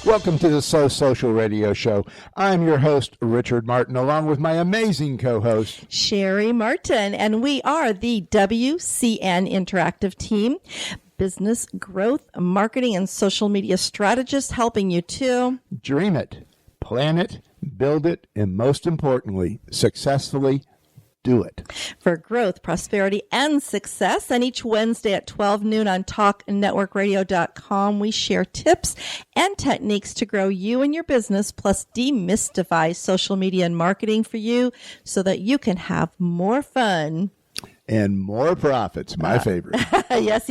Welcome to the So Social Radio Show. I'm your host, Richard Martin, along with my amazing co-host, Cheri Martin, and we are the WCN Interactive Team, business growth, marketing, and social media strategists, helping you to dream it, plan it, build it, and most importantly, successfully do it. For growth, prosperity, and success. And each Wednesday at 12 noon on TalkNetworkRadio.com, we share tips and techniques to grow you and your business, plus demystify social media and marketing for you so that you can have more fun. And more profits, my favorite. Yes.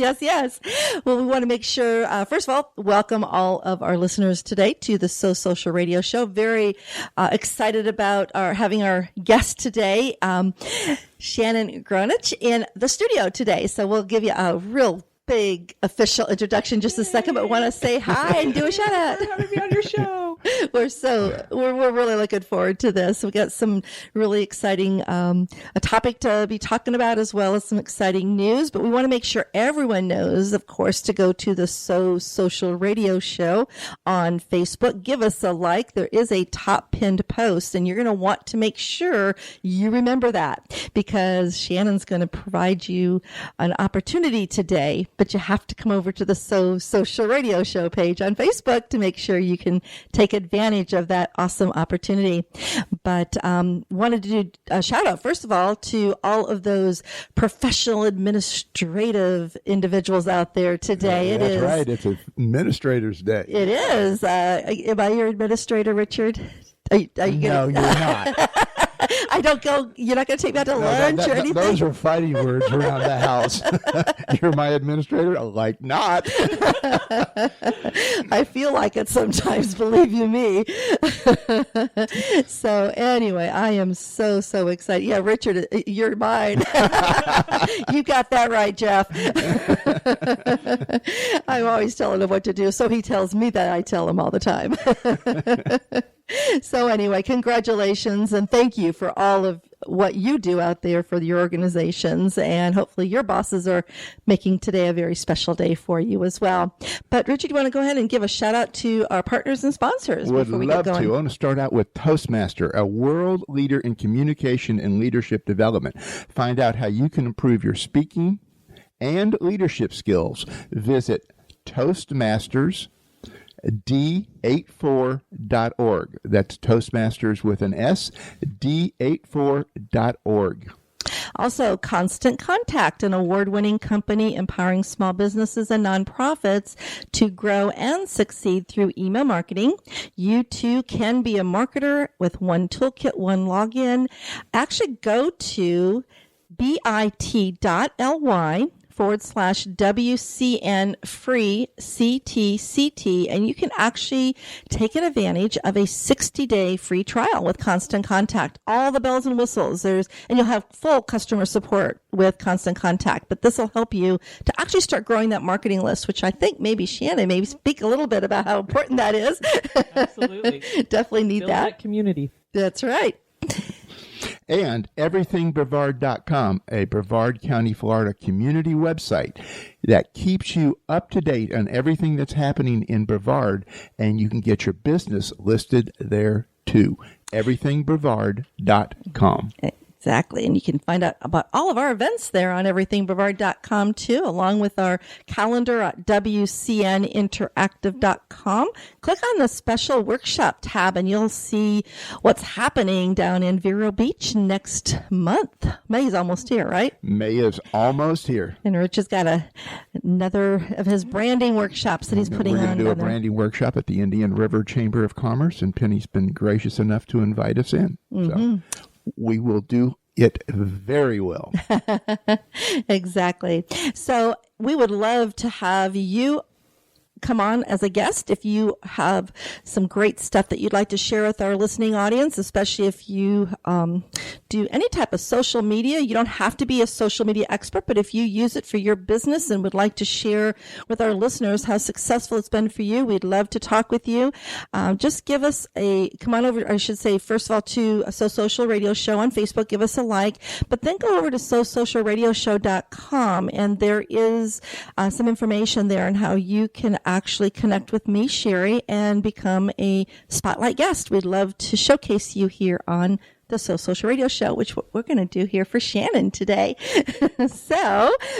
Well, we want to make sure, first of all, welcome all of our listeners today to the So Social Radio Show. Very excited about having our guest today, Shannon Gronich, in the studio today. So we'll give you a real big official introduction in just a second, but want to say hi and do a shout out. Having me on your show. We're really looking forward to this. We've got some really exciting a topic to be talking about, as well as some exciting news. But we want to make sure everyone knows, of course, to go to the So Social Radio Show on Facebook. Give us a like. There is a top pinned post, and you're going to want to make sure you remember that, because Shannon's going to provide you an opportunity today. But you have to come over to the So Social Radio Show page on Facebook to make sure you can take advantage of that awesome opportunity. But wanted to do a shout out, first of all, to all of those professional administrative individuals out there today. That's right. It's Administrator's Day. It is. Am I your administrator, Richard? Are you No, you're not. I don't go. You're not going to take me out to lunch or anything? Those are fighting words around the house. You're my administrator? Like, not. I feel like it sometimes, believe you me. So anyway, I am so excited. Yeah, Richard, you're mine. You got that right, Jeff. I'm always telling him what to do, so he tells me that I tell him all the time. So anyway, congratulations and thank you for all of what you do out there for your organizations, and hopefully your bosses are making today a very special day for you as well. But Richard, you want to go ahead and give a shout out to our partners and sponsors before we get going? Would love to. I want to start out with Toastmaster, a world leader in communication and leadership development. Find out how you can improve your speaking and leadership skills. Visit Toastmasters D84.org. That's Toastmasters with an S, D84.org. Also, Constant Contact, an award-winning company empowering small businesses and nonprofits to grow and succeed through email marketing. You too can be a marketer with one toolkit, one login. Actually, go to bit.ly/WCN free CTCT, and you can actually take advantage of a 60-day free trial with Constant Contact. All the bells and whistles. And you'll have full customer support with Constant Contact. But this will help you to actually start growing that marketing list, which I think maybe Shannon maybe speak a little bit about how important that is. Absolutely. Definitely need Build that community. That's right. And everythingbrevard.com, a Brevard County, Florida community website that keeps you up to date on everything that's happening in Brevard, and you can get your business listed there too. everythingbrevard.com. Exactly. And you can find out about all of our events there on everythingbrevard.com too, along with our calendar at WCNinteractive.com. Click on the special workshop tab and you'll see what's happening down in Vero Beach next month. May is almost here, right? May is almost here. And Rich has got another of his branding workshops that he's putting on. We're going to do a branding workshop at the Indian River Chamber of Commerce, and Penny's been gracious enough to invite us in. Mm-hmm. So we will do it very well. Exactly. So we would love to have you come on as a guest if you have some great stuff that you'd like to share with our listening audience, especially if you do any type of social media. You don't have to be a social media expert, but if you use it for your business and would like to share with our listeners how successful it's been for you, we'd love to talk with you. Just give us come on over, I should say, first of all, to a So Social Radio Show on Facebook. Give us a like, but then go over to SoSocialRadioShow.com, and there is some information there on how you can actually connect with me, Cheri, and become a spotlight guest. We'd love to showcase you here on the So Social Radio Show, which we're going to do here for Shannon today.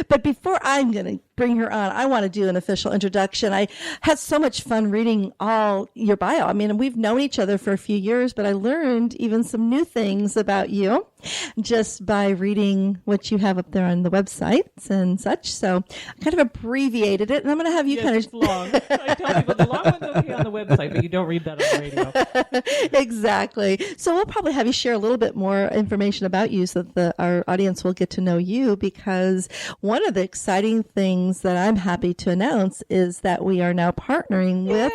But before I'm going to bring her on, I want to do an official introduction. I had so much fun reading all your bio. I mean, we've known each other for a few years, but I learned even some new things about you just by reading what you have up there on the websites and such. So I kind of abbreviated it, and I'm going to have you It's long. I tell people the long one's okay on the website, but you don't read that on the radio. Exactly. So we'll probably have you share a little bit more information about you so that our audience will get to know you, because one of the exciting things that I'm happy to announce is that we are now partnering with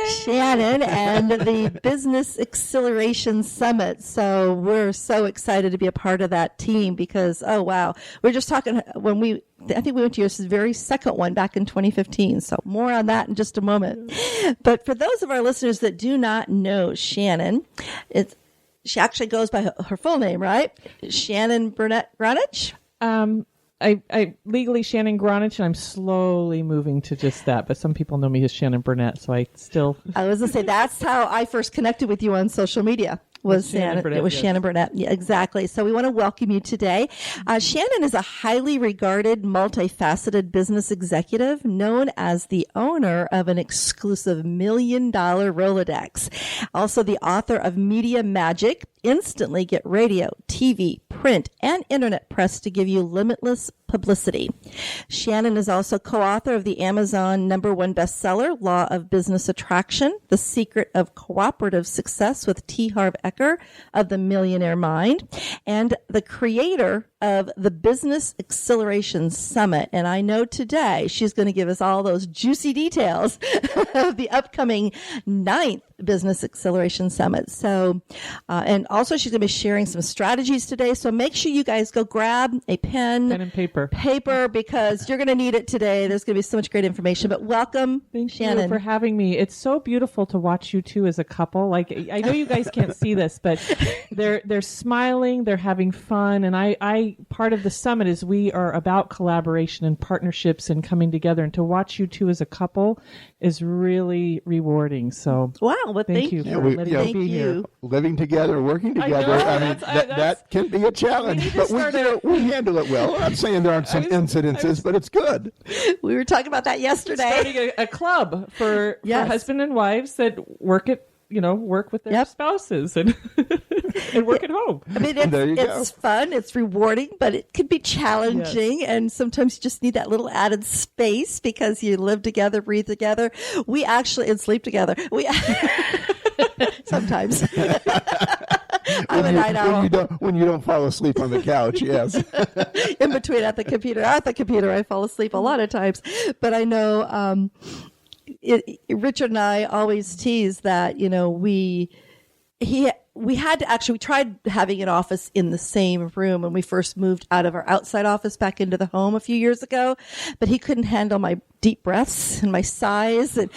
Shannon and the Business Acceleration Summit. So we're so excited to be a part of that team because, oh, wow. We're just talking I think we went to your very second one back in 2015. So more on that in just a moment. But for those of our listeners that do not know Shannon, she actually goes by her full name, right? Shannon Burnett Gronich? I legally Shannon Gronich, and I'm slowly moving to just that. But some people know me as Shannon Burnett, so I was going to say, that's how I first connected with you on social media. Shannon Burnett. Yeah, exactly. So we want to welcome you today. Shannon is a highly regarded, multifaceted business executive known as the owner of an exclusive $1 million Rolodex. Also the author of Media Magic, Instantly Get Radio, TV, print, and internet press to give you limitless publicity. Shannon is also co-author of the Amazon #1 bestseller, Law of Business Attraction, The Secret of Cooperative Success with T. Harv Eker of The Millionaire Mind, and the creator of the Business Acceleration Summit. And I know today she's going to give us all those juicy details of the upcoming 9th Business Acceleration Summit. So, and also she's going to be sharing some strategies today. So make sure you guys go grab a pen and paper, because you're going to need it today. There's going to be so much great information. But welcome, Thank Shannon. you for having me. It's so beautiful to watch you two as a couple. Like, I know you guys can't see this, but they're smiling, they're having fun, and I part of the summit is we are about collaboration and partnerships and coming together. And to watch you two as a couple is really rewarding. So wow. Well, thank you for letting me be here. Living together, working together. I mean, that can be a challenge, but we handle it well. I'm saying there aren't some incidences, but it's good. We were talking about that yesterday. Starting a club for husband and wives that work with their spouses and and work at home. I mean, it's fun, it's rewarding, but it can be challenging. Yes. And sometimes you just need that little added space because you live together, breathe together. And sleep together. Sometimes. I'm a night owl. When you don't fall asleep on the couch, yes. In between at the computer. I fall asleep a lot of times. But I know Richard and I always tease that, we tried having an office in the same room when we first moved out of our outside office back into the home a few years ago, but he couldn't handle my deep breaths and my sighs. And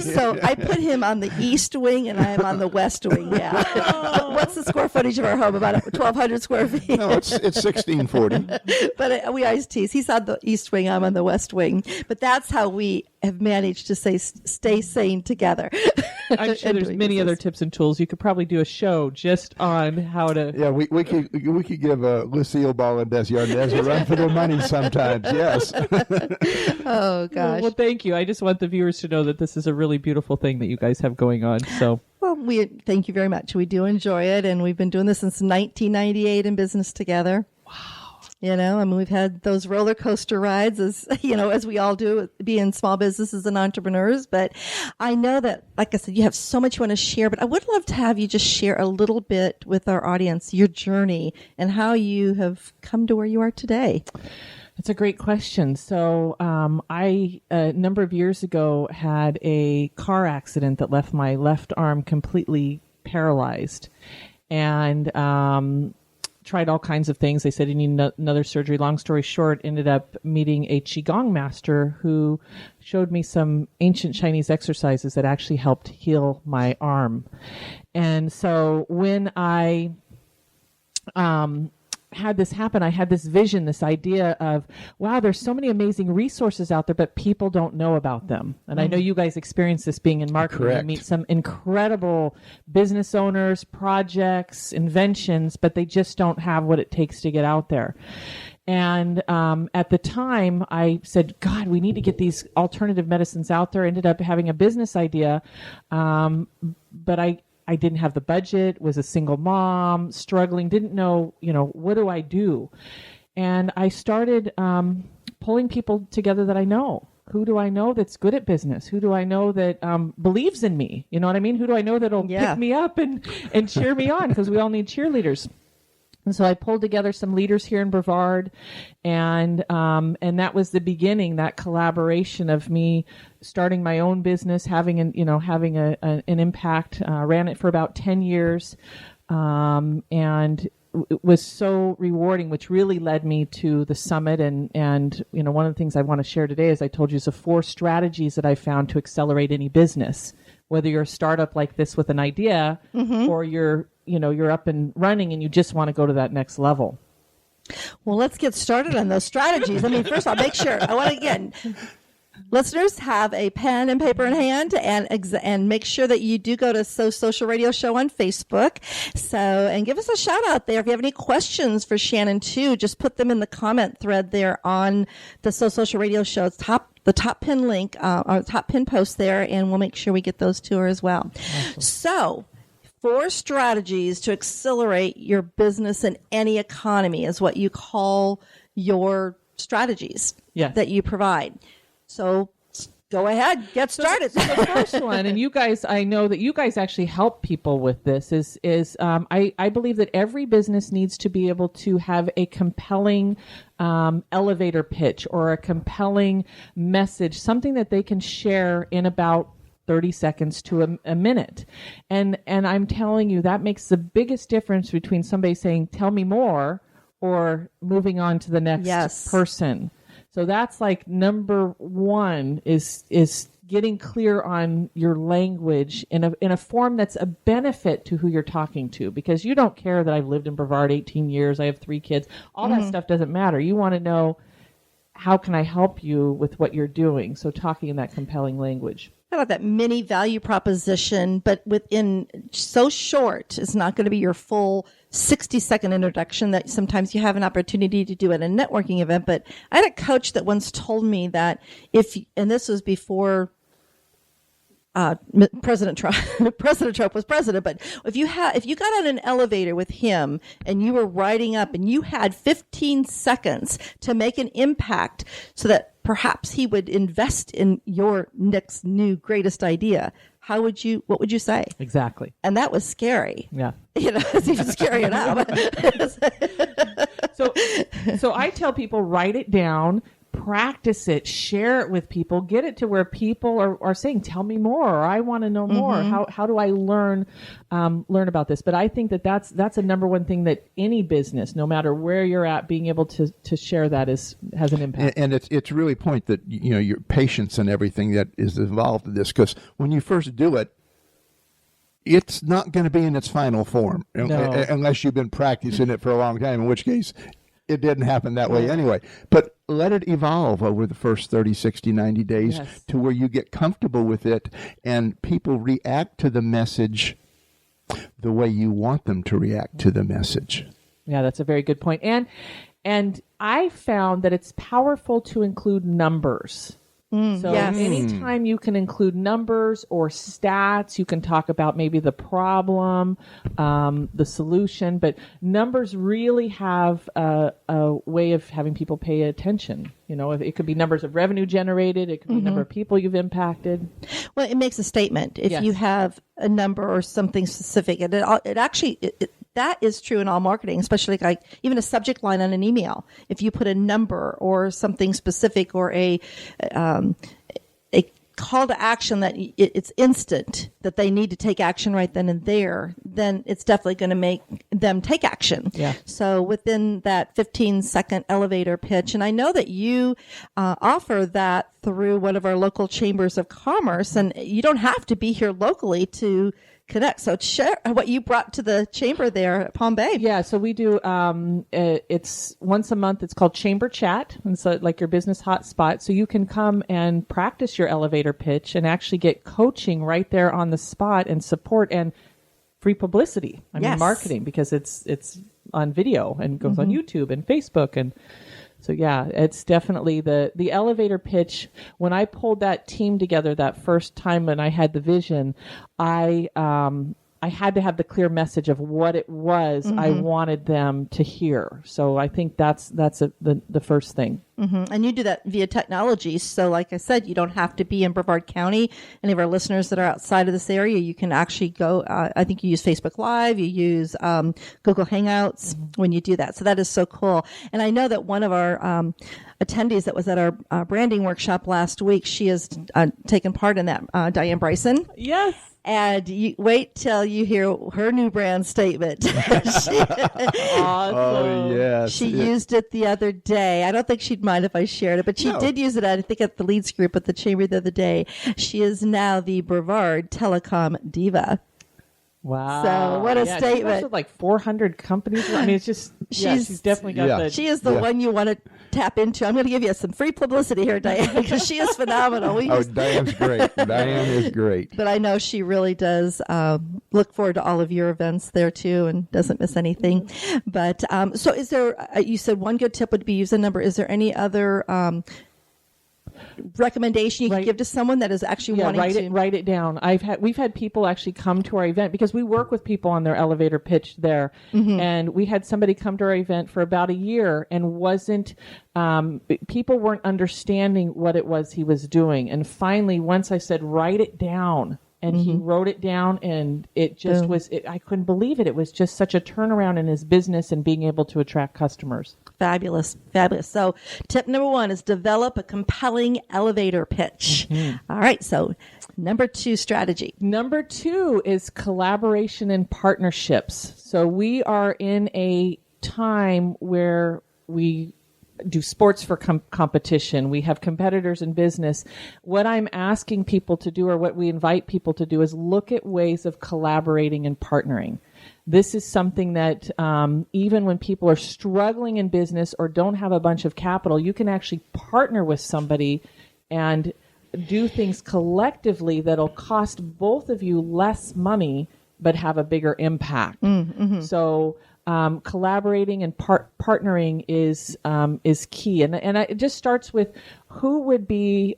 so I put him on the east wing and I am on the west wing. Yeah. Oh. What's the square footage of our home? About 1,200 square feet. No, it's 1,640. But we always tease. He's on the east wing. I'm on the west wing. But that's how we have managed to stay sane together. I'm sure there's many other tips and tools. You could probably do a show just on how to. Yeah, we could give Lucille Ball and Desjardins a run for their money sometimes. Yes. Oh gosh. Well, thank you. I just want the viewers to know that this is a really beautiful thing that you guys have going on. So. Well, we thank you very much. We do enjoy it, and we've been doing this since 1998 in business together. Wow. We've had those roller coaster rides as we all do, being small businesses and entrepreneurs. But I know that, like I said, you have so much you want to share, but I would love to have you just share a little bit with our audience, your journey and how you have come to where you are today. That's a great question. So I, a number of years ago, had a car accident that left my left arm completely paralyzed. And tried all kinds of things. They said you need another surgery. Long story short, ended up meeting a Qigong master who showed me some ancient Chinese exercises that actually helped heal my arm. And so when I had this happen, I had this vision, this idea of, wow, there's so many amazing resources out there, but people don't know about them. And I know you guys experience this being in marketing. Correct. You meet some incredible business owners, projects, inventions, but they just don't have what it takes to get out there. And at the time, I said, God, we need to get these alternative medicines out there. Ended up having a business idea, but I didn't have the budget, was a single mom, struggling, didn't know, what do I do? And I started pulling people together that I know. Who do I know that's good at business? Who do I know that believes in me? You know what I mean? Who do I know that'll pick me up and cheer me on? Because we all need cheerleaders. And so I pulled together some leaders here in Brevard, and that was the beginning, that collaboration of me starting my own business, having an impact. Ran it for about 10 years, and it was so rewarding, which really led me to the summit. And one of the things I want to share today, as I told you, is the 4 strategies that I found to accelerate any business. Whether you're a startup like this with an idea, or you're up and running and you just want to go to that next level. Well, let's get started on those strategies. I mean, first of all, make sure, listeners have a pen and paper in hand, and make sure that you do go to Social Radio Show on Facebook. And give us a shout out there. If you have any questions for Shannon too, just put them in the comment thread there on the Social Radio Show's the top pin link, or top pin post there, and we'll make sure we get those to her as well. Awesome. So 4 strategies to accelerate your business in any economy is what you call your strategies that you provide. So go ahead, get started. So the first one, and you guys, I know that you guys actually help people with this, is I believe that every business needs to be able to have a compelling elevator pitch or a compelling message, something that they can share in about 30 seconds to a minute. And I'm telling you, that makes the biggest difference between somebody saying, tell me more, or moving on to the next person. So that's like number 1 is getting clear on your language in a form that's a benefit to who you're talking to, because you don't care that I've lived in Brevard 18 years, I have 3 kids. All that stuff doesn't matter. You want to know, how can I help you with what you're doing? So talking in that compelling language. How about that mini value proposition, but within so short, it's not going to be your full 60-second introduction that sometimes you have an opportunity to do at a networking event. But I had a coach that once told me that and this was before President Trump was president, but if you got on an elevator with him and you were riding up and you had 15 seconds to make an impact so that perhaps he would invest in your next new greatest idea, what would you say? Exactly. And that was scary. Yeah. It's even scarier now. So I tell people, write it down, practice it, share it with people, get it to where people are saying, tell me more, or I want to know more. How do I learn about this? But I think that's a number 1 thing that any business, no matter where you're at, being able to share that has an impact. And it's really a point that, your patience and everything that is involved in this, because when you first do it, it's not going to be in its final form unless you've been practicing it for a long time, in which case it didn't happen that way anyway. But let it evolve over the first 30, 60, 90 days to where you get comfortable with it and people react to the message the way you want them to react to the message. Yeah, that's a very good point. And I found that it's powerful to include numbers. Anytime you can include numbers or stats, you can talk about maybe the problem, the solution, but numbers really have a way of having people pay attention. It could be numbers of revenue generated. It could be number of people you've impacted. Well, it makes a statement. If you have a number or something specific, and it actually that is true in all marketing, especially like even a subject line on an email. If you put a number or something specific or a call to action that it's instant, that they need to take action right then and there, then it's definitely going to make them take action. Yeah. So within that 15-second elevator pitch, and I know that you offer that through one of our local chambers of commerce, and you don't have to be here locally to connect. So share what you brought to the chamber there at Palm Bay. Yeah, so we do, it's once a month. It's called Chamber Chat. And so like your business hotspot. So you can come and practice your elevator pitch and actually get coaching right there on the spot and support and free publicity. I mean, marketing, because it's on video and goes on YouTube and Facebook. And so, yeah, it's definitely the elevator pitch. When I pulled that team together that first time and I had the vision, I had to have the clear message of what it was I wanted them to hear. So I think that's the first thing. And you do that via technology. So like I said, you don't have to be in Brevard County. Any of our listeners that are outside of this area, you can actually go, I think you use Facebook Live, you use Google Hangouts when you do that. So that is so cool. And I know that one of our attendees that was at our branding workshop last week, she has taken part in that, Diane Bryson. Yes. And you wait till you hear her new brand statement. Oh, yes. She used it the other day. I don't think she'd mind if I shared it, but she did use it, I think, at the leads group at the chamber the other day. She is now the Brevard Telecom Diva. Wow. So what a statement. She works with like 400 companies. I mean, it's just, she's definitely got the... She is the one you want to tap into. I'm going to give you some free publicity here, Diane, because she is phenomenal. Diane's great. Diane is great. But I know she really does look forward to all of your events there too and doesn't miss anything. But so is there, you said one good tip would be use a number. Is there any other recommendation you can give to someone that is actually wanting to write it down? We've had people actually come to our event because we work with people on their elevator pitch there, and we had somebody come to our event for about a year and people weren't understanding what it was he was doing, and finally once I said write it down, and he wrote it down, and it just was, I couldn't believe it. It was just such a turnaround in his business and being able to attract customers. Fabulous. So tip number 1 is develop a compelling elevator pitch. All right. So number 2 strategy. Number 2 is collaboration and partnerships. So we are in a time where we do sports for competition. We have competitors in business. What I'm asking people to do, or what we invite people to do, is look at ways of collaborating and partnering. This is something that even when people are struggling in business or don't have a bunch of capital, you can actually partner with somebody and do things collectively that'll cost both of you less money but have a bigger impact. So collaborating and partnering is key, and it just starts with who would be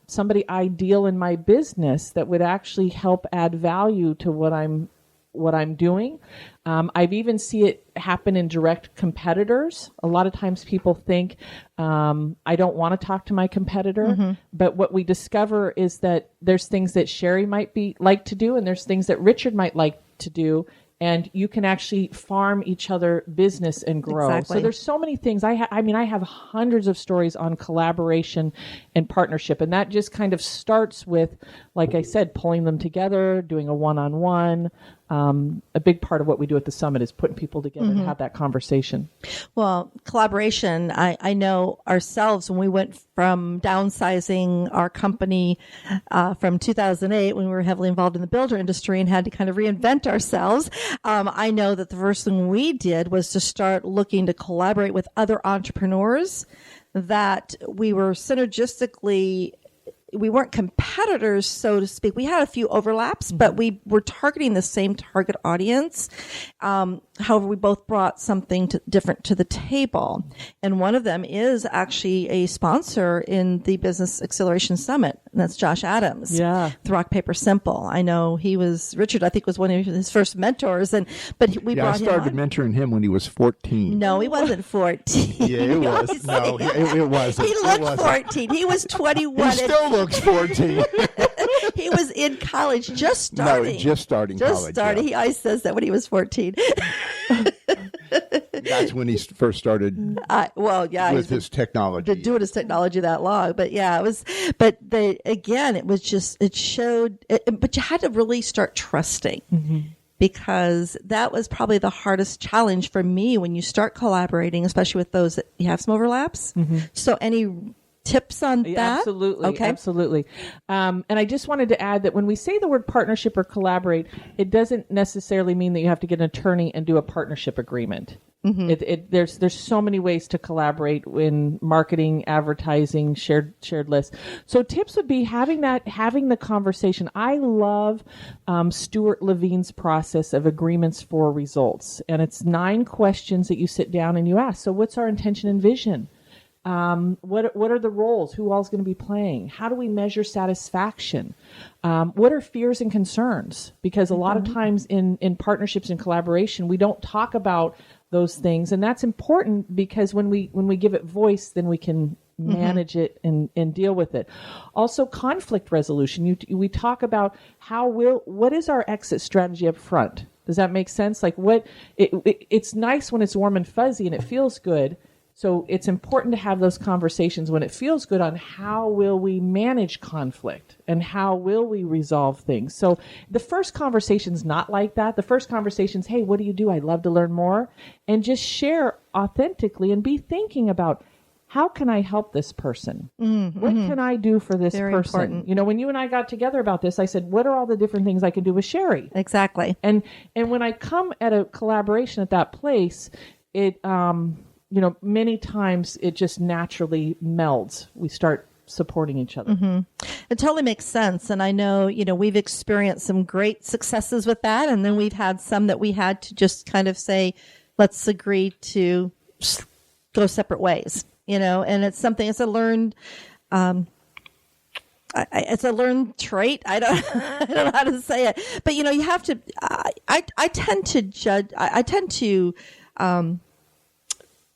somebody ideal in my business that would actually help add value to what I'm doing. I've even seen it happen in direct competitors. A lot of times people think, I don't want to talk to my competitor. But what we discover is that there's things that Cheri might like to do, and there's things that Richard might like to do. And you can actually farm each other business and grow. Exactly. So there's so many things. I have hundreds of stories on collaboration and partnership. And that just kind of starts with, like I said, pulling them together, doing a one-on-one. A big part of what we do at the summit is putting people together to have that conversation. Well, collaboration, I know ourselves when we went from downsizing our company from 2008, when we were heavily involved in the builder industry and had to kind of reinvent ourselves. I know that the first thing we did was to start looking to collaborate with other entrepreneurs that we were synergistically, we weren't competitors, so to speak. We had a few overlaps, but we were targeting the same target audience. However, we both brought something different to the table. And one of them is actually a sponsor in the Business Acceleration Summit. And that's Josh Adams. Yeah. With Rock, Paper, Simple. I know Richard, I think, was one of his first mentors. But we brought him on. I started mentoring him when he was 14. No, he wasn't 14. Yeah, it was. No, it wasn't. He looked 14. He was 21. He still looks 14. He was in college, just starting. No, just starting college. He always says that when he was 14. That's when he first started with his technology. Been doing his technology that long. But yeah, it was, but it showed, but you had to really start trusting. Because that was probably the hardest challenge for me when you start collaborating, especially with those that you have some overlaps. So any tips on that? Absolutely. Okay. Absolutely. And I just wanted to add that when we say the word partnership or collaborate, it doesn't necessarily mean that you have to get an attorney and do a partnership agreement. There's so many ways to collaborate in marketing, advertising, shared lists. So tips would be having the conversation. I love Stuart Levine's process of agreements for results, and it's 9 questions that you sit down and you ask. So what's our intention and vision? What are the roles? Who all is going to be playing? How do we measure satisfaction? What are fears and concerns? Because a lot of times in partnerships and collaboration, we don't talk about those things. And that's important because when we give it voice, then we can manage it and deal with it. Also, conflict resolution. We talk about what is our exit strategy up front? Does that make sense? Like it's nice when it's warm and fuzzy and it feels good. So it's important to have those conversations when it feels good on how will we manage conflict and how will we resolve things. So the first conversation's not like that. The first conversation's, hey, what do you do? I'd love to learn more. And just share authentically and be thinking about, how can I help this person? What can I do for this Very person? important. You know, when you and I got together about this, I said, what are all the different things I can do with Cheri? Exactly. And when I come at a collaboration at that place, it many times it just naturally melds. We start supporting each other. It totally makes sense. And I know, we've experienced some great successes with that. And then we've had some that we had to just kind of say, let's agree to go separate ways, and it's a learned, it's a learned trait. I don't know how to say it, but you have to, I tend to judge, I tend to,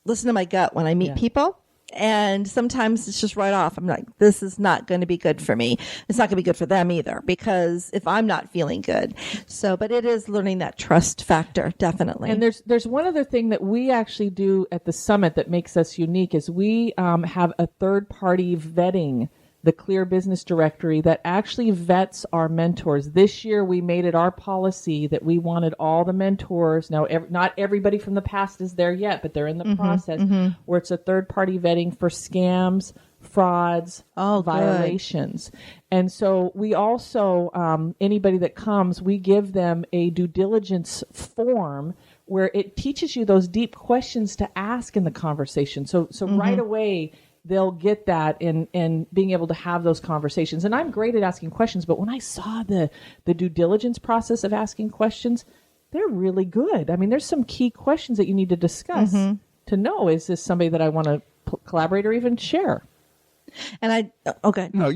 listen to my gut when I meet people. And sometimes it's just right off. I'm like, this is not going to be good for me. It's not going to be good for them either, because if I'm not feeling good. So, but it is learning that trust factor, definitely. And there's one other thing that we actually do at the summit that makes us unique is we have a third party vetting, the Clear Business Directory, that actually vets our mentors. This year, we made it our policy that we wanted all the mentors. Now, not everybody from the past is there yet, but they're in the process where it's a third-party vetting for scams, frauds, violations. Good. And so we also, anybody that comes, we give them a due diligence form where it teaches you those deep questions to ask in the conversation. So right away, they'll get that in being able to have those conversations. And I'm great at asking questions, but when I saw the due diligence process of asking questions, they're really good. I mean, there's some key questions that you need to discuss to know, is this somebody that I want to collaborate or even share? And okay. No,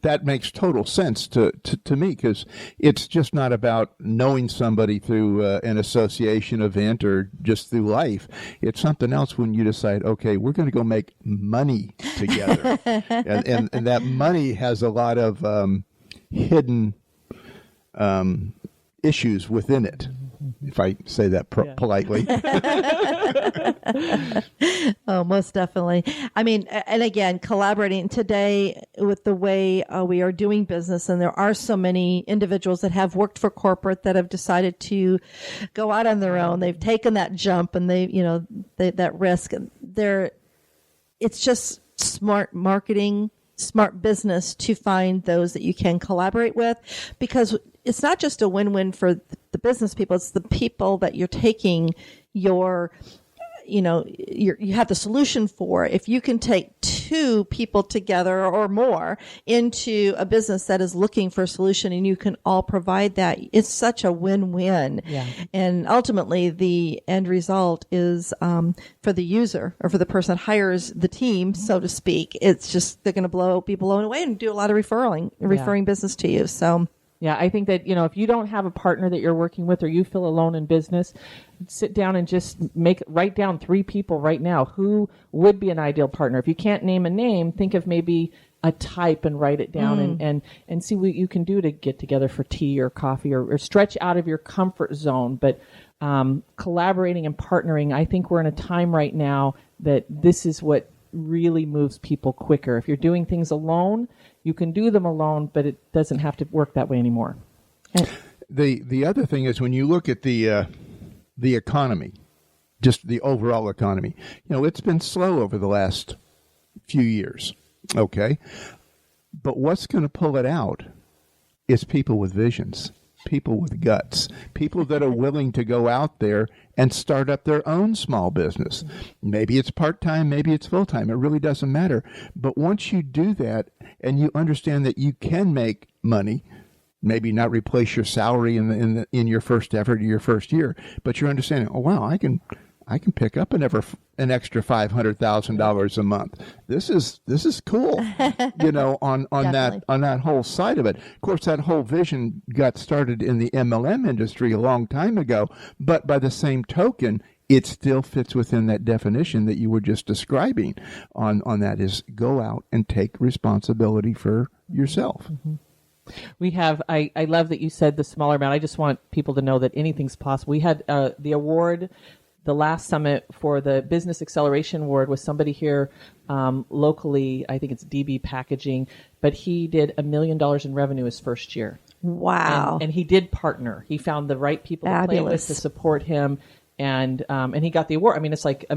that makes total sense to me, because it's just not about knowing somebody through an association event or just through life. It's something else when you decide, okay, we're going to go make money together. and that money has a lot of hidden issues within it, if I say that politely. Oh, most definitely. I mean, and again, collaborating today with the way we are doing business, and there are so many individuals that have worked for corporate that have decided to go out on their own. They've taken that jump and that risk. It's just smart marketing, smart business to find those that you can collaborate with, because it's not just a win-win for the business people. It's the people that you're taking you have the solution for. If you can take 2 people together or more into a business that is looking for a solution and you can all provide that, it's such a win-win. Yeah. And ultimately the end result is, for the user or for the person that hires the team, so to speak, it's just, they're going to be blown away and do a lot of referring business to you. So. Yeah, I think that, if you don't have a partner that you're working with, or you feel alone in business, sit down and just write down 3 people right now who would be an ideal partner. If you can't name a name, think of maybe a type and write it down and see what you can do to get together for tea or coffee or stretch out of your comfort zone. But collaborating and partnering, I think we're in a time right now that this is what really moves people quicker. If you're doing things alone, you can do them alone, but it doesn't have to work that way anymore. The other thing is, when you look at the economy, just the overall economy, it's been slow over the last few years. Okay. But what's going to pull it out is people with visions, people with guts, people that are willing to go out there and start up their own small business. Maybe it's part-time, maybe it's full-time. It really doesn't matter. But once you do that and you understand that you can make money, maybe not replace your salary in your first effort or your first year, but you're understanding, oh, wow, I can pick up an extra $500,000 a month. This is cool, on that whole side of it. Of course, that whole vision got started in the MLM industry a long time ago, but by the same token, it still fits within that definition that you were just describing on that is go out and take responsibility for yourself. Mm-hmm. We have, I love that you said the smaller amount. I just want people to know that anything's possible. We had the award, the last summit for the Business Acceleration Award with somebody here locally. I think it's DB Packaging, but he did $1 million in revenue his first year. Wow. And he did partner. He found the right people to play with to support him, and he got the award. I mean, it's like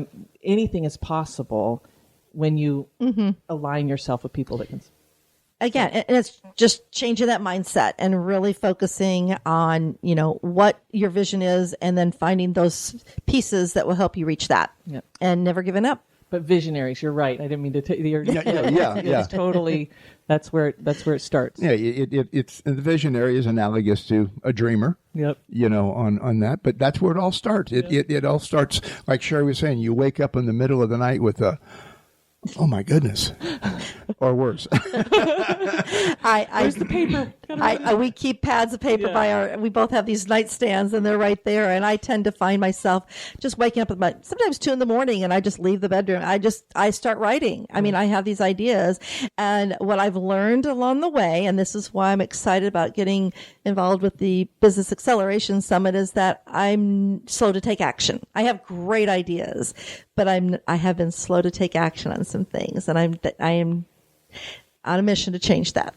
anything is possible when you align yourself with people that can. Again, and it's just changing that mindset and really focusing on, what your vision is and then finding those pieces that will help you reach that and never giving up. But visionaries, you're right. I didn't mean to take the yeah. It's totally, that's where it starts. Yeah, it's the visionary is analogous to a dreamer. Yep. On that, but that's where it all starts. It all starts, like Cheri was saying, you wake up in the middle of the night with a, oh my goodness, or worse. Where's the paper? We keep pads of paper by we both have these nightstands and they're right there. And I tend to find myself just waking up about sometimes 2 a.m. and I just leave the bedroom. I start writing. I mean, I have these ideas, and what I've learned along the way, and this is why I'm excited about getting involved with the Business Acceleration Summit, is that I'm slow to take action. I have great ideas, but I have been slow to take action on some things, and I am on a mission to change that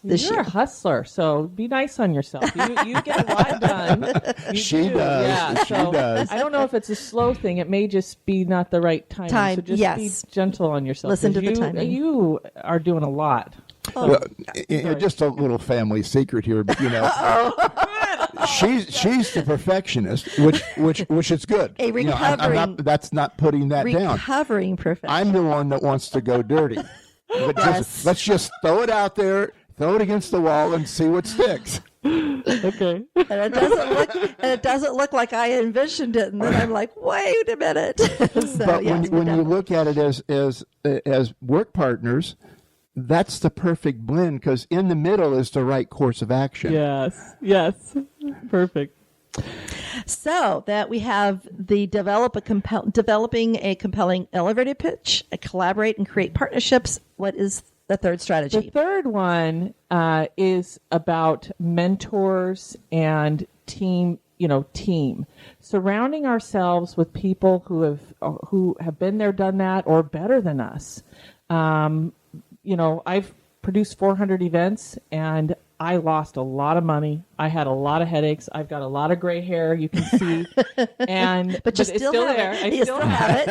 this year. You're a hustler, so be nice on yourself. You get a lot done. She does. Yeah, she does. I don't know if it's a slow thing. It may just be not the right time. So just be gentle on yourself. Listen to the timing. You are doing a lot. Well, just a little family secret here, but she's the perfectionist, which is good. A recovering. That's not putting that down. Recovering perfectionist. I'm the one that wants to go dirty. But let's just throw it out there, throw it against the wall, and see what sticks. Okay. And it doesn't look like I envisioned it, and then I'm like, wait a minute. But when you look at it as work partners, that's the perfect blend, because in the middle is the right course of action. Yes, perfect. So that we have the developing a compelling elevator pitch, collaborate and create partnerships. What is the third strategy? The third one is about mentors and team. Surrounding ourselves with people who have been there, done that, or better than us. I've produced 400 events, and I lost a lot of money. I had a lot of headaches. I've got a lot of gray hair, you can see. But it's still there. You still have it.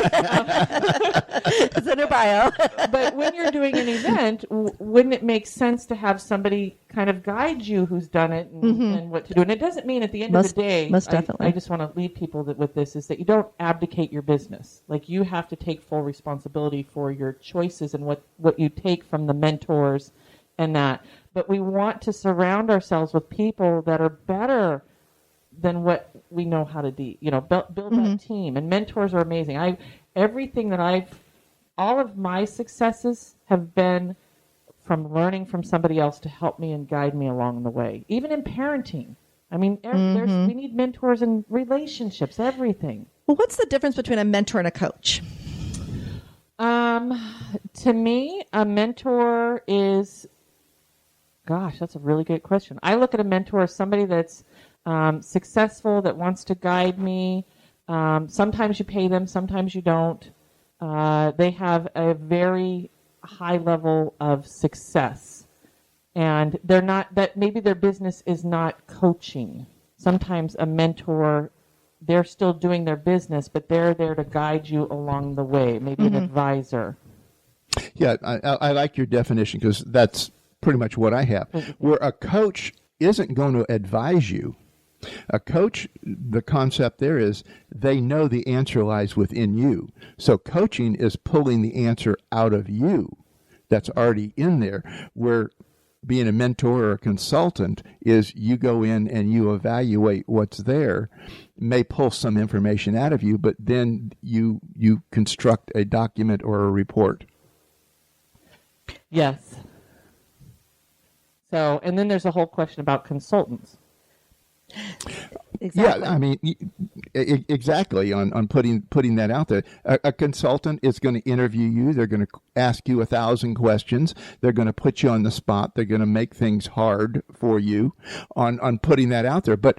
It's in your bio. But when you're doing an event, wouldn't it make sense to have somebody kind of guide you who's done it and what to do? And it doesn't mean at the end of the day, most definitely. I just want to lead people with this, is that you don't abdicate your business. Like, you have to take full responsibility for your choices and what you take from the mentors and that. But we want to surround ourselves with people that are better than what we know how to do. Build that team. And mentors are amazing. All of my successes have been from learning from somebody else to help me and guide me along the way. Even in parenting. I mean, we need mentors in relationships, everything. Well, what's the difference between a mentor and a coach? To me, a mentor is... Gosh, that's a really good question. I look at a mentor as somebody that's successful, that wants to guide me. Sometimes you pay them, sometimes you don't. They have a very high level of success, and they're not that. Maybe their business is not coaching. Sometimes a mentor, they're still doing their business, but they're there to guide you along the way. Maybe an advisor. Yeah, I like your definition because that's pretty much what I have. Where a coach isn't going to advise you. A coach, the concept there is they know the answer lies within you. So coaching is pulling the answer out of you that's already in there, where being a mentor or a consultant is you go in and you evaluate what's there, may pull some information out of you, but then you construct a document or a report. Yes. So, and then there's a whole question about consultants. Exactly. Yeah, I mean, exactly on putting that out there. A consultant is going to interview you. They're going to ask you 1,000 questions. They're going to put you on the spot. They're going to make things hard for you on putting that out there. But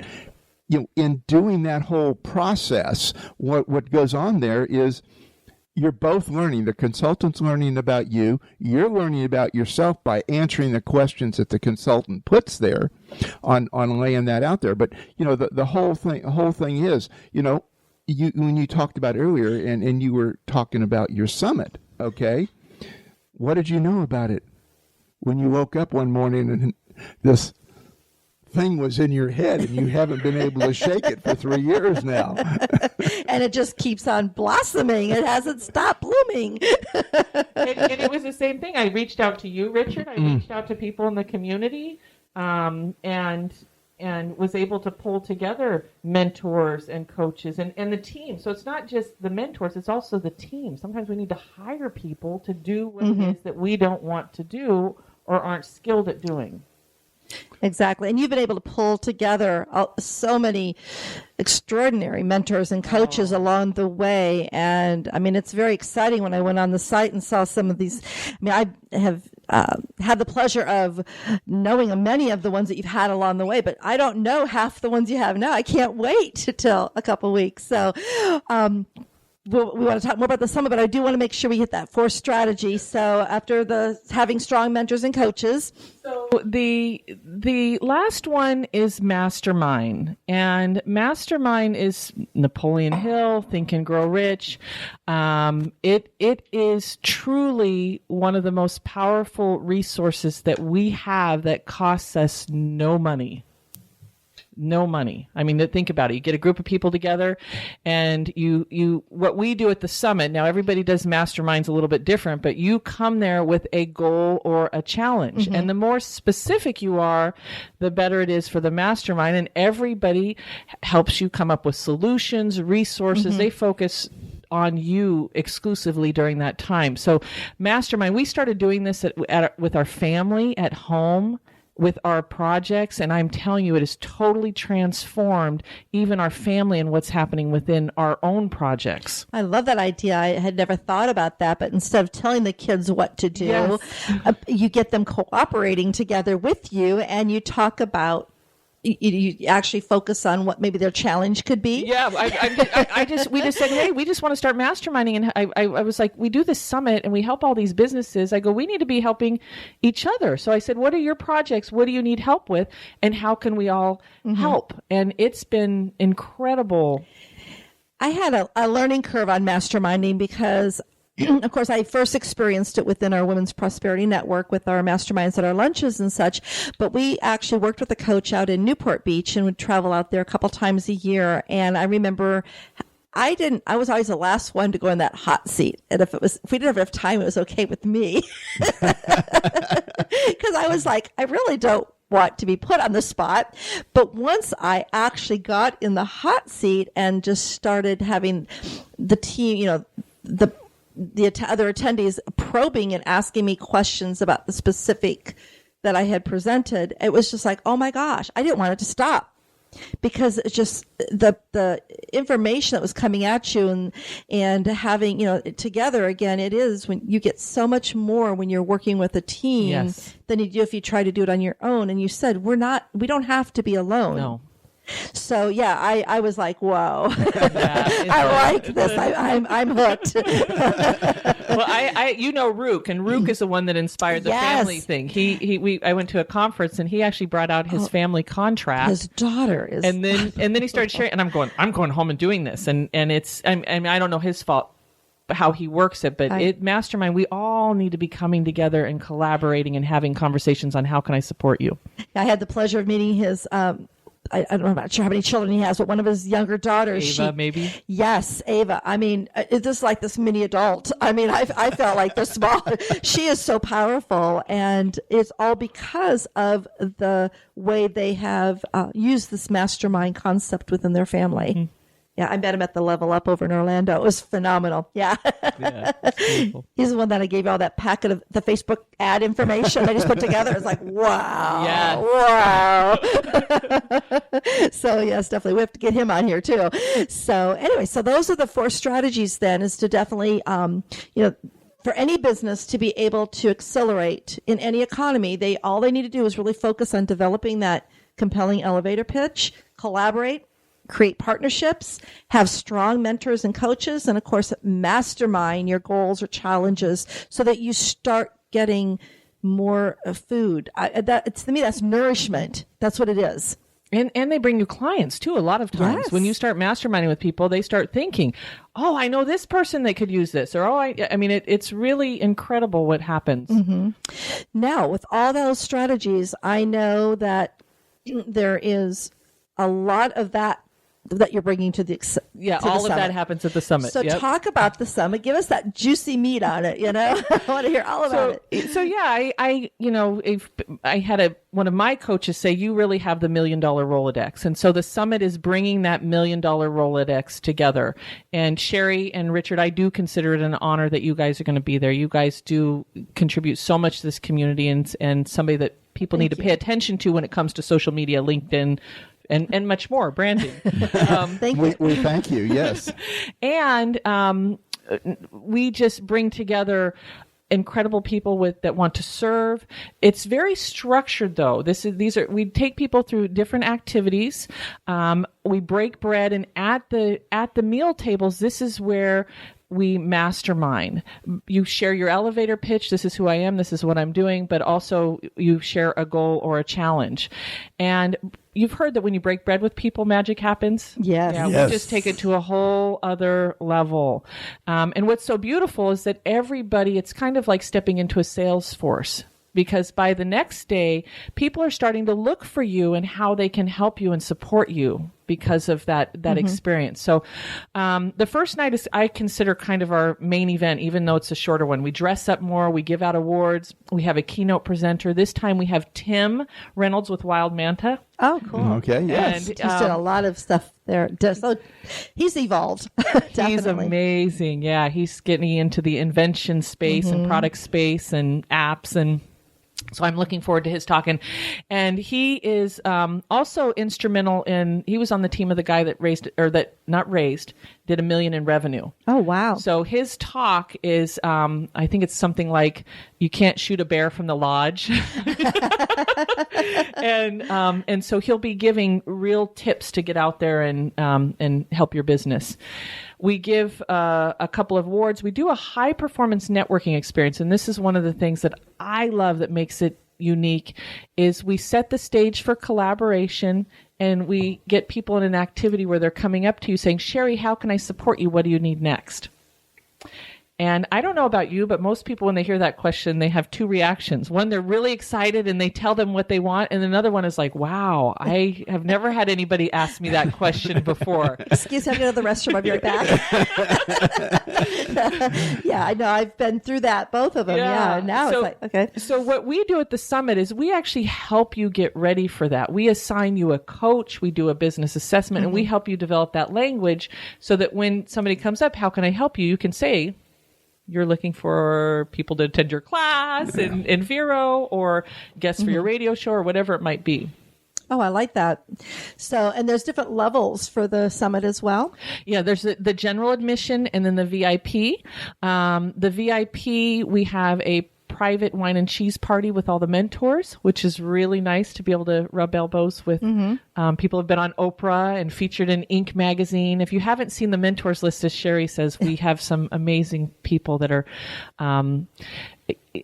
in doing that whole process, what goes on there is you're both learning. The consultant's learning about you. You're learning about yourself by answering the questions that the consultant puts there on laying that out there. But, the whole thing is, when you talked about earlier and you were talking about your summit, okay, what did you know about it when you woke up one morning and this thing was in your head and you haven't been able to shake it for 3 years now? And it just keeps on blossoming. It hasn't stopped blooming. and it was the same thing. I reached out to you, Richard. I reached out to people in the community, and was able to pull together mentors and coaches and the team. So it's not just the mentors, it's also the team. Sometimes we need to hire people to do what it is that we don't want to do or aren't skilled at doing. Exactly. And you've been able to pull together so many extraordinary mentors and coaches along the way. And I mean, it's very exciting when I went on the site and saw some of these. I mean, I have had the pleasure of knowing many of the ones that you've had along the way, but I don't know half the ones you have now. I can't wait till a couple weeks. So, we want to talk more about the summit, but I do want to make sure we hit that 4th strategy. So after having strong mentors and coaches. So the last one is mastermind, and mastermind is Napoleon Hill, Think and Grow Rich. It is truly one of the most powerful resources that we have that costs us no money. No money. I mean, think about it. You get a group of people together and what we do at the summit, now everybody does masterminds a little bit different, but you come there with a goal or a challenge. And the more specific you are, the better it is for the mastermind. And everybody helps you come up with solutions, resources. They focus on you exclusively during that time. So mastermind, we started doing this with our family at home, with our projects, and I'm telling you, it has totally transformed even our family and what's happening within our own projects. I love that idea. I had never thought about that, but instead of telling the kids what to do, you get them cooperating together with you, and you talk about you actually focus on what maybe their challenge could be. Yeah, we just said, hey, we just want to start masterminding, and I was like, we do this summit and we help all these businesses. I go, we need to be helping each other. So I said, what are your projects? What do you need help with? And how can we all help? And it's been incredible. I had a learning curve on masterminding because of course, I first experienced it within our Women's Prosperity Network with our masterminds at our lunches and such. But we actually worked with a coach out in Newport Beach and would travel out there a couple times a year. And I remember I was always the last one to go in that hot seat. And if we didn't have enough time, it was okay with me. Because I was like, I really don't want to be put on the spot. But once I actually got in the hot seat and just started having the team, the other attendees probing and asking me questions about the specific that I had presented, it was just like, oh my gosh, I didn't want it to stop. Because it's just the information that was coming at you and having, together again, it is when you get so much more when you're working with a team than you do if you try to do it on your own. And you said, we don't have to be alone. No. So yeah, I was like, whoa, I like this. I'm hooked. Well, Rook, and Rook is the one that inspired the family thing. I went to a conference and he actually brought out his family contract. His daughter is, and then he started sharing, and I'm going home and doing this, and it's, I don't know his fault. how he works it, but mastermind, we all need to be coming together and collaborating and having conversations on how can I support you. I had the pleasure of meeting his, I'm not sure how many children he has, but one of his younger daughters. Ava, maybe? Yes, Ava. I mean, it's just like this mini adult. I mean, I felt like the small, she is so powerful, and it's all because of the way they have used this mastermind concept within their family. Mm-hmm. Yeah, I met him at the Level Up over in Orlando. It was phenomenal. Yeah. Yeah, that's beautiful. He's the one that I gave you all that packet of the Facebook ad information I just put together. It's like, wow. Yes. Wow. So, yes, definitely. We have to get him on here, too. So, anyway, so those are the 4 strategies then, is to definitely, for any business to be able to accelerate in any economy, all they need to do is really focus on developing that compelling elevator pitch, collaborate, create partnerships, have strong mentors and coaches, and of course, mastermind your goals or challenges so that you start getting more food. To me, that's nourishment. That's what it is. And they bring you clients too. A lot of times when you start masterminding with people, they start thinking, oh, I know this person that could use this. Or, it's really incredible what happens. Mm-hmm. Now, with all those strategies, I know that there is a lot of that you're bringing to the all of that happens at the summit. So talk about the summit. Give us that juicy meat on it. I want to hear all about it. So yeah, I had one of my coaches say, you really have the $1 million Rolodex, and so the summit is bringing that $1 million Rolodex together. And Cheri and Richard, I do consider it an honor that you guys are going to be there. You guys do contribute so much to this community, and somebody that people need to pay attention to when it comes to social media, LinkedIn, and much more, branding. Thank you. We thank you, yes. And we just bring together incredible people that want to serve. It's very structured, though. We take people through different activities. We break bread, and at the meal tables, this is where we mastermind. You share your elevator pitch. This is who I am. This is what I'm doing. But also you share a goal or a challenge. And you've heard that when you break bread with people, magic happens. Yes. Yeah, we just take it to a whole other level. And what's so beautiful is that it's kind of like stepping into a sales force. Because by the next day, people are starting to look for you and how they can help you and support you because of that experience. So the first night is, I consider, kind of our main event, even though it's a shorter one. We dress up more. We give out awards. We have a keynote presenter. This time we have Tim Reynolds with Wild Manta. Oh, cool. Okay, yes. And, he's done a lot of stuff there. So he's evolved. He's amazing. Yeah, he's getting into the invention space and product space and apps, and so I'm looking forward to his talking. And he is also instrumental he was on the team of the guy that did $1 million in revenue. Oh, wow. So his talk is, I think it's something like, you can't shoot a bear from the lodge. And so he'll be giving real tips to get out there and help your business. We give a couple of awards. We do a high performance networking experience. And this is one of the things that I love that makes it unique, is we set the stage for collaboration, and we get people in an activity where they're coming up to you saying, Cheri, how can I support you? What do you need next? And I don't know about you, but most people, when they hear that question, they have 2 reactions. One, they're really excited and they tell them what they want. And another one is like, wow, I have never had anybody ask me that question before. Excuse me, I'm going to the restroom. I'll be right back. Yeah, I know. I've been through that, both of them. Yeah. Now it's like, okay. So what we do at the summit is we actually help you get ready for that. We assign you a coach. We do a business assessment, and we help you develop that language so that when somebody comes up, how can I help you? You can say, you're looking for people to attend your class in Vero, or guests for your radio show, or whatever it might be. Oh, I like that. So, and there's different levels for the summit as well? Yeah, there's the general admission and then the VIP. The VIP, we have a private wine and cheese party with all the mentors, which is really nice to be able to rub elbows with people who have been on Oprah and featured in Inc. magazine. If you haven't seen the mentors list, as Cheri says, we have some amazing people that are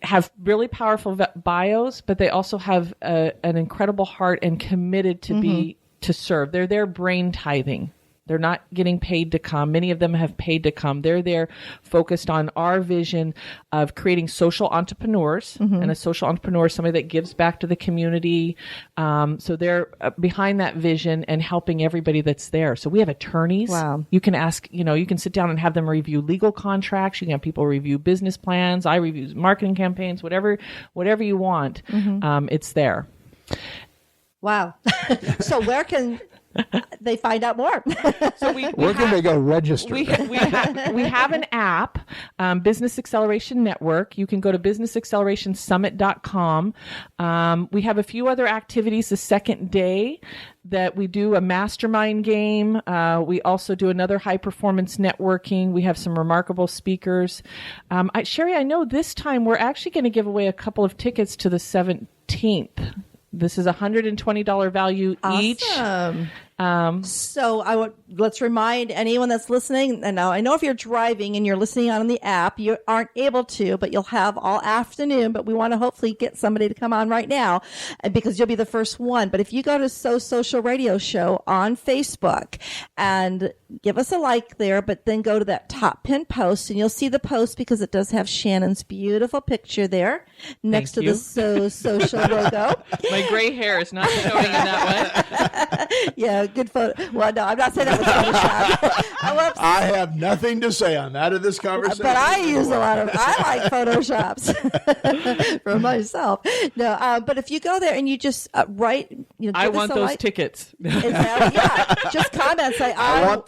have really powerful bios, but they also have an incredible heart and committed to to serve. They're there brain tithing. They're not getting paid to come. Many of them have paid to come. They're there focused on our vision of creating social entrepreneurs. And a social entrepreneur is somebody that gives back to the community. So they're behind that vision and helping everybody that's there. So we have attorneys. Wow. You can ask, you can sit down and have them review legal contracts. You can have people review business plans. I review marketing campaigns, whatever you want. It's there. Wow. So where can they find out more? So where can they go register? We have an app, Business Acceleration Network. You can go to businessaccelerationsummit.com. We have a few other activities the second day that we do a mastermind game. We also do another high performance networking. We have some remarkable speakers. Cheri, I know this time we're actually going to give away a couple of tickets to the 17th. This is $120 value each. So let's remind anyone that's listening. And now I know if you're driving and you're listening on the app, you aren't able to, but you'll have all afternoon. But we want to hopefully get somebody to come on right now because you'll be the first one. But if you go to So Social Radio Show on Facebook and give us a like there, but then go to that top pin post and you'll see the post because it does have Shannon's beautiful picture there next to the So Social logo. My gray hair is not showing in that one. Yeah, good photo. Well, no, I'm not saying that was Photoshop. I have nothing to say on that of this conversation. But I use I like Photoshops for myself. No, but if you go there and you just write, I want those tickets. Just comment, say, I want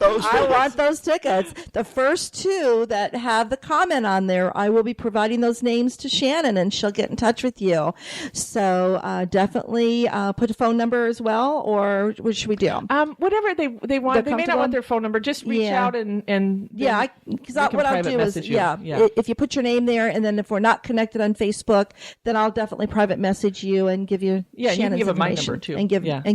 those tickets. The first two that have the comment on there, I will be providing those names to Shannon and she'll get in touch with you. So definitely put a phone number as well, or what should we do? Whatever they want. They may not want their phone number. Just reach out and because what I'll do is if you put your name there, and then if we're not connected on Facebook, then I'll definitely private message you and give you Shannon's you can give information my number too, and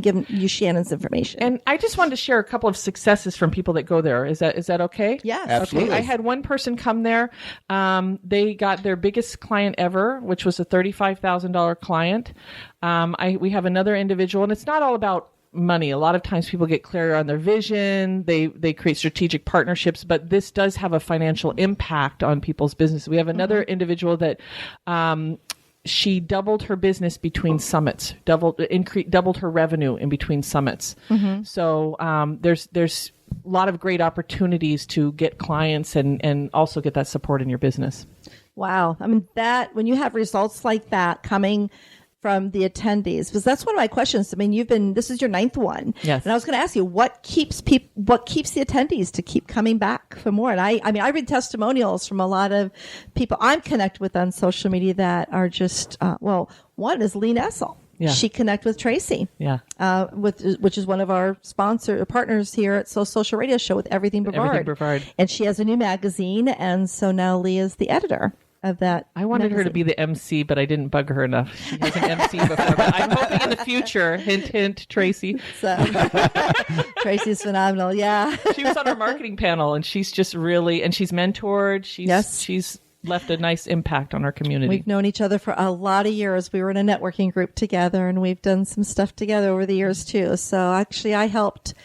give you Shannon's information. And I just wanted to share a couple of successes from people that go there. Is that okay? Yes, absolutely. Okay. I had one person come there. They got their biggest client ever, which was a $35,000 client. We have another individual, and it's not all about money. A lot of times people get clear on their vision. They create strategic partnerships, but this does have a financial impact on people's business. We have another individual that she doubled her business between summits, doubled her revenue in between summits. So there's a lot of great opportunities to get clients and also get that support in your business. Wow. I mean, when you have results like that coming from the attendees, because that's one of my questions. I mean, this is your 9th one. Yes. And I was going to ask you, what keeps the attendees to keep coming back for more? And I read testimonials from a lot of people I'm connected with on social media that are just, one is Lee Nessel. Yeah. She connected with Tracy. Yeah. Which is one of our partners here at Social Radio Show with Everything Brevard. And she has a new magazine. And so now Lee is the editor of that. I wanted her to be the MC, but I didn't bug her enough. She hasn't MC before, but I'm hoping in the future, hint, hint, Tracy. So, Tracy's phenomenal. Yeah. She was on our marketing panel and she's just and she's mentored. She's left a nice impact on our community. We've known each other for a lot of years. We were in a networking group together and we've done some stuff together over the years too. So actually I helped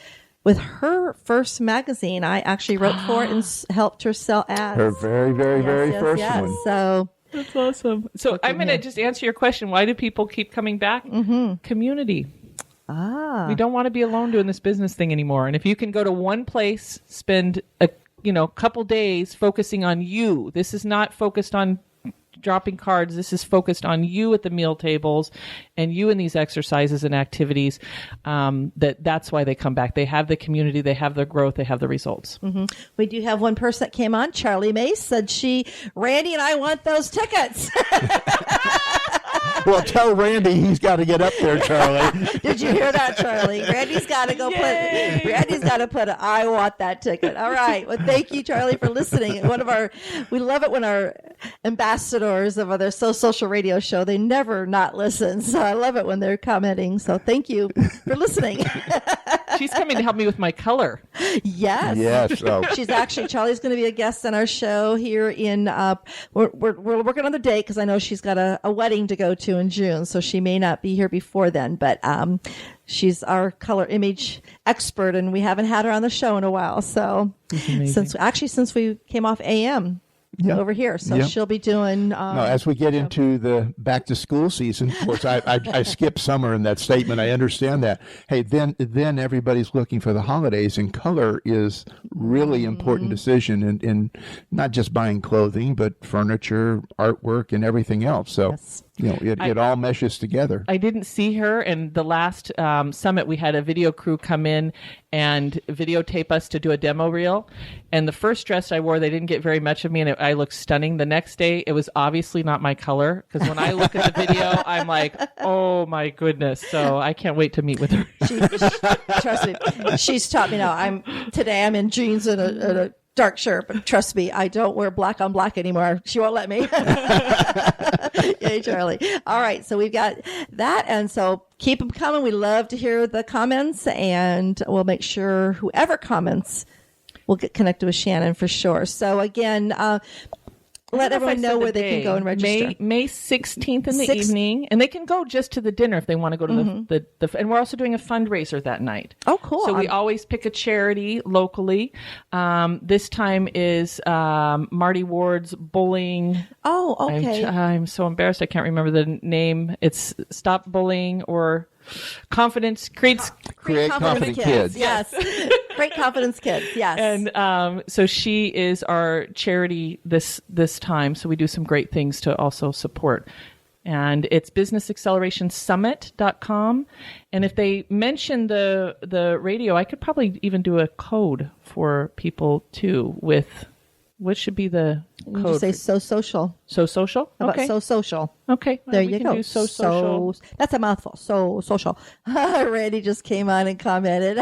with her first magazine. I actually wrote for it and helped her sell ads. Her very, very, very first one. So that's awesome. So I'm going to just answer your question. Why do people keep coming back? Community. We don't want to be alone doing this business thing anymore. And if you can go to one place, spend a couple days focusing on you. This is not focused on dropping cards. This is focused on you at the meal tables and you in these exercises and activities. That's why they come back. They have the community, they have the growth, they have the results. We do have one person that came on, Charlie Mace, said Randy and I want those tickets. Well, tell Randy he's got to get up there, Charlie. Did you hear that, Charlie? Randy's got to put I want that ticket. All right. Well, thank you, Charlie, for listening. We love it when our ambassadors of other social radio show, they never not listen. So I love it when they're commenting. So thank you for listening. She's coming to help me with my color. Yes. Yes. Oh. She's actually, Charlie's going to be a guest on our show here in, we're working on the date because I know she's got a wedding to go to in June, so she may not be here before then, but she's our color image expert, and we haven't had her on the show in a while. So since we came off AM. Yep. Over here, so Yep. she'll be doing. As we get into the back to school season, of course, I skipped summer in that statement. I understand that. Hey, then everybody's looking for the holidays, and color is really important decision in not just buying clothing, but furniture, artwork, and everything else. So. Yes. It all meshes together. I didn't see her, and the last summit we had a video crew come in and videotape us to do a demo reel. And the first dress I wore, they didn't get very much of me, and I looked stunning. The next day, it was obviously not my color, because when I look at the video, I'm like, oh my goodness. So I can't wait to meet with her. Trust me, she's taught me now. Today I'm in jeans and a dark shirt, but trust me, I don't wear black on black anymore. She won't let me. Yay, Charlie. All right, so we've got that, and so keep them coming. We love to hear the comments, and we'll make sure whoever comments will get connected with Shannon for sure. So again, let everyone know where they can go and register. May 16th in the evening, and they can go just to the dinner if they want to go to the and we're also doing a fundraiser that night. Oh, cool. So we always pick a charity locally. This time is Marty Ward's Bullying. Oh, okay. I'm so embarrassed. I can't remember the name. It's Stop Bullying or Confidence Create Confident Kids. Yes. Great Confidence Kids. Yes. And so she is our charity this time. So we do some great things to also support. And it's businessaccelerationsummit.com. And if they mention the radio, I could probably even do a code for people too with what should be the code? You say so social. So social? How about Okay. so social? Okay. Well, There we you can go. do so social. That's a mouthful. So social. Randy just came on and commented.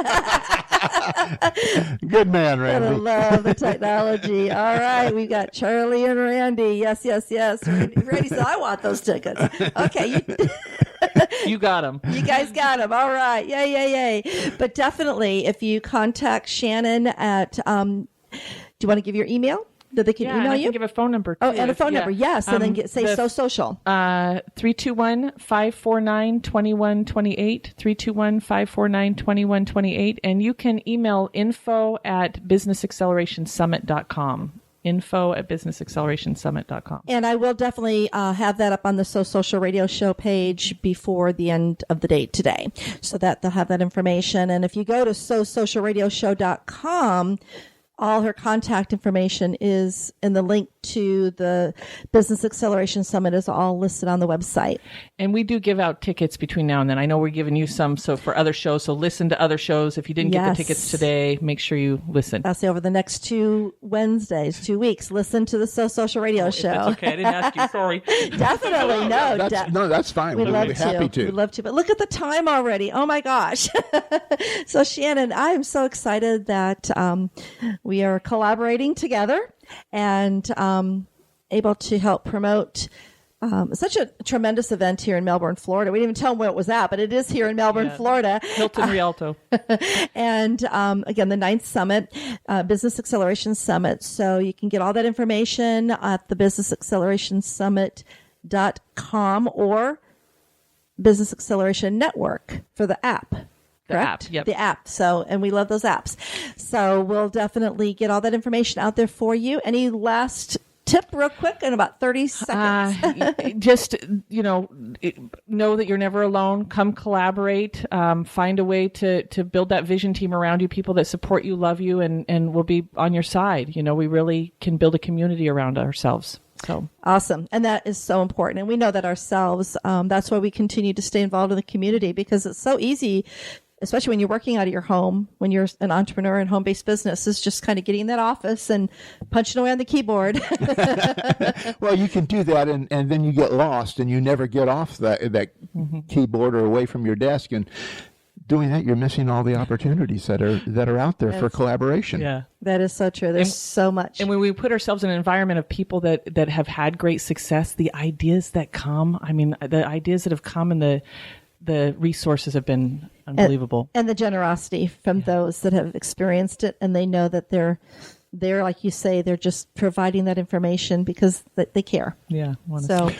Good man, I Randy. love the technology. All right, we got Charlie and Randy. Yes. Randy said, I want those tickets. Okay, You got them. you guys got them. All right. Yay. But definitely, if you contact Shannon at, do you want to give your email? That they can email I you? can give a phone number too. Oh, and a phone number, yes. And then say so social. 321-549-2128, 321-549-2128. And you can email info@businessaccelerationsummit.com. info@businessaccelerationsummit.com. And I will definitely have that up on the So Social Radio Show page before the end of the day today, so that they'll have that information. And if you go to sosocialradioshow.com, all her contact information is in the link to the Business Acceleration Summit is all listed on the website. And we do give out tickets between now and then. I know we're giving you some for other shows, so listen to other shows. If you didn't get the tickets today, make sure you listen. I'll say over the next 2 Wednesdays, 2 weeks, listen to the So Social Radio Show. That's okay. I didn't ask you. Sorry. Definitely. No, That's fine. We'd We'd be happy to. We'd love to. But look at the time already. Oh, my gosh. So, Shannon, I'm so excited that we are collaborating together and able to help promote such a tremendous event here in Melbourne, Florida. We didn't even tell them where it was at, but it is here in Melbourne, Florida. Hilton Rialto. And again, the 9th Summit, Business Acceleration Summit. So you can get all that information at the businessaccelerationsummit.com or Business Acceleration Network for the app. Correct? Yep. The app. So, and we love those apps. So we'll definitely get all that information out there for you. Any last tip real quick in about 30 seconds? Just, know that you're never alone. Come collaborate. Find a way to build that vision team around you, people that support you, love you, and will be on your side. We really can build a community around ourselves. So awesome. And that is so important. And we know that ourselves. That's why we continue to stay involved in the community, because it's so easy, especially when you're working out of your home, when you're an entrepreneur in home-based business, is just kind of getting in that office and punching away on the keyboard. Well, you can do that, and then you get lost, and you never get off that keyboard or away from your desk. And doing that, you're missing all the opportunities that are out there for collaboration. Yeah. That is so true. There's so much. And when we put ourselves in an environment of people that have had great success, the ideas that come, the ideas that have come and the resources have been Unbelievable. And the generosity from those that have experienced it, and they know that they're, like you say, they're just providing that information because they care. Yeah. So,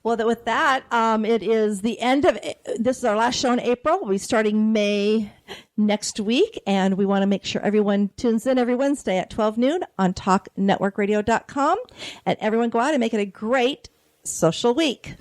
with that, it is the end of this is our last show in April. We'll be starting May next week, and we want to make sure everyone tunes in every Wednesday at 12 noon on talknetworkradio.com. And everyone go out and make it a great social week.